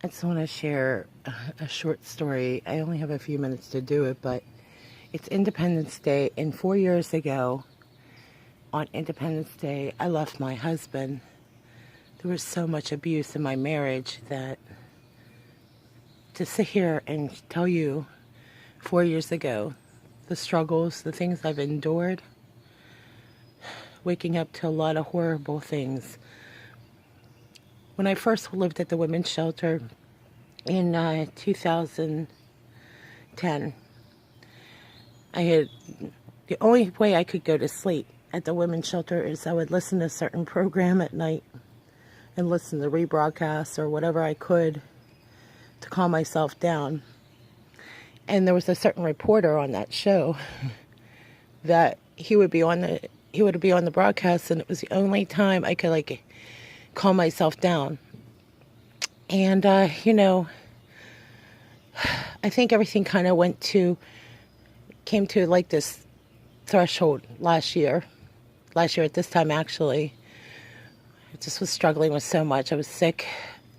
I just want to share a short story. I only have a few minutes to do it, but it's Independence Day, and 4 years ago, on Independence Day, I left my husband. There was so much abuse in my marriage that to sit here and tell you 4 years ago the struggles, the things I've endured, waking up to a lot of horrible things. When I first lived at the women's shelter in 2010, the only way I could go to sleep at the women's shelter is I would listen to a certain program at night and listen to rebroadcasts or whatever I could to calm myself down. And there was a certain reporter on that show that he would be on the broadcast, and it was the only time I could calm myself down. And I think everything kind of came to this threshold last year at this time. Actually, I just was struggling with so much. I was sick,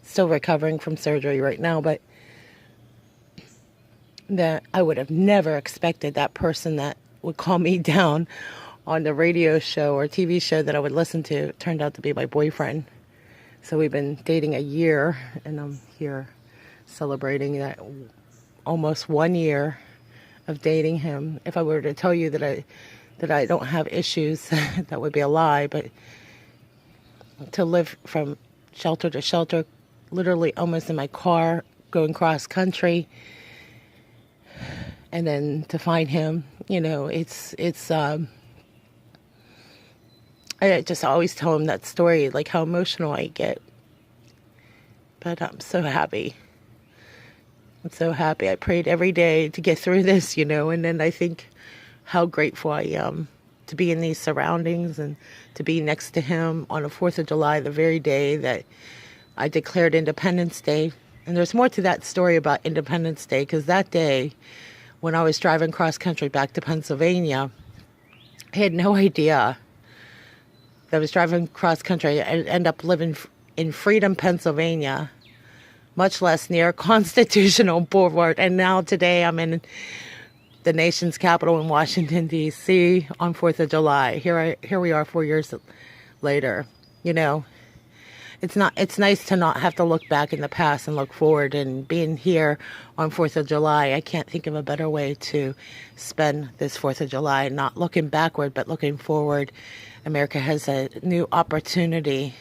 still recovering from surgery right now, but that I would have never expected that person that would calm me down on the radio show or TV show that I would listen to turned out to be my boyfriend. So we've been dating a year, and I'm here celebrating that almost 1 year of dating him. If I were to tell you that I don't have issues, that would be a lie. But to live from shelter to shelter, literally almost in my car, going cross country, and then to find him, I just always tell him that story, like how emotional I get. But I'm so happy. I'm so happy. I prayed every day to get through this, and then I think how grateful I am to be in these surroundings and to be next to him on the 4th of July, the very day that I declared Independence Day. And there's more to that story about Independence Day, because that day, when I was driving cross country back to Pennsylvania, I had no idea that I was driving cross country. I end up living in Freedom, Pennsylvania, much less near Constitutional Boulevard. And now today I'm in the nation's capital in Washington, D.C. on 4th of July. Here we are 4 years later. It's nice to not have to look back in the past and look forward. And being here on 4th of July, I can't think of a better way to spend this 4th of July, not looking backward, but looking forward. America has a new opportunity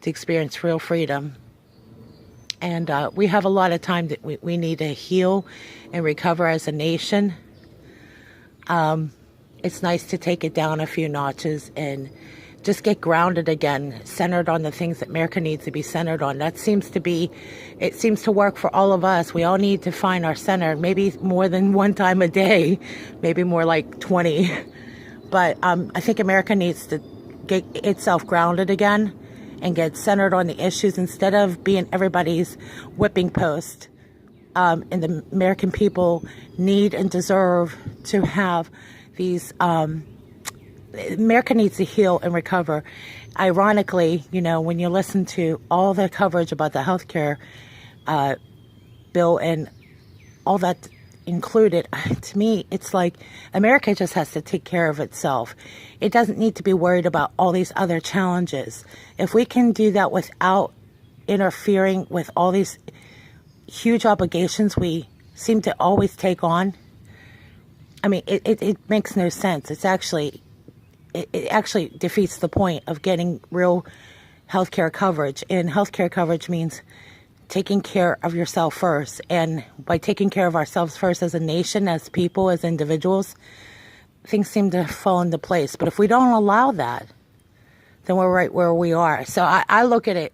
to experience real freedom. And we have a lot of time that we need to heal and recover as a nation. It's nice to take it down a few notches and just get grounded again, centered on the things that America needs to be centered on. It seems to work for all of us. We all need to find our center, maybe more than one time a day, maybe more like 20. But I think America needs to get itself grounded again and get centered on the issues instead of being everybody's whipping post. And the American people need and deserve to have these... America needs to heal and recover. Ironically, when you listen to all the coverage about the healthcare bill and all that included, to me, it's like America just has to take care of itself. It doesn't need to be worried about all these other challenges. If we can do that without interfering with all these huge obligations we seem to always take on, I mean, it makes no sense. It actually defeats the point of getting real healthcare coverage. And healthcare coverage means taking care of yourself first. And by taking care of ourselves first as a nation, as people, as individuals, things seem to fall into place. But if we don't allow that, then we're right where we are. So I look at it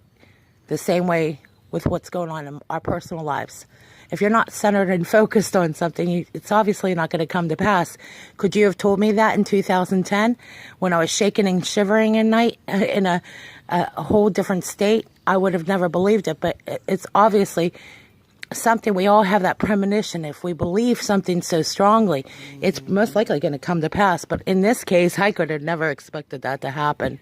the same way with what's going on in our personal lives. If you're not centered and focused on something, it's obviously not going to come to pass. Could you have told me that in 2010 when I was shaking and shivering at night in a whole different state? I would have never believed it, but it's obviously something. We all have that premonition. If we believe something so strongly, it's most likely going to come to pass. But in this case, I could have never expected that to happen.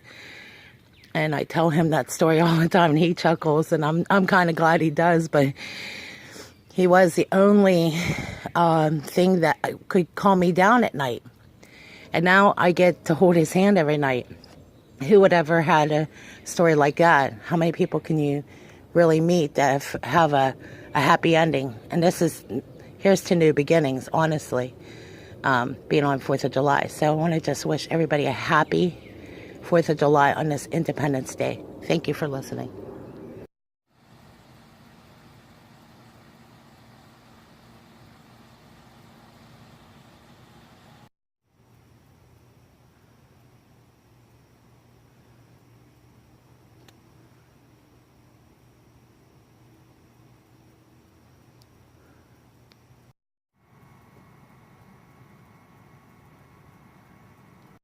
And I tell him that story all the time, and he chuckles, and I'm kind of glad he does. But he was the only thing that could calm me down at night. And now I get to hold his hand every night. Who would ever had a story like that? How many people can you really meet that have a happy ending? And here's to new beginnings, honestly, being on 4th of July. So I want to just wish everybody a happy 4th of July on this Independence Day. Thank you for listening.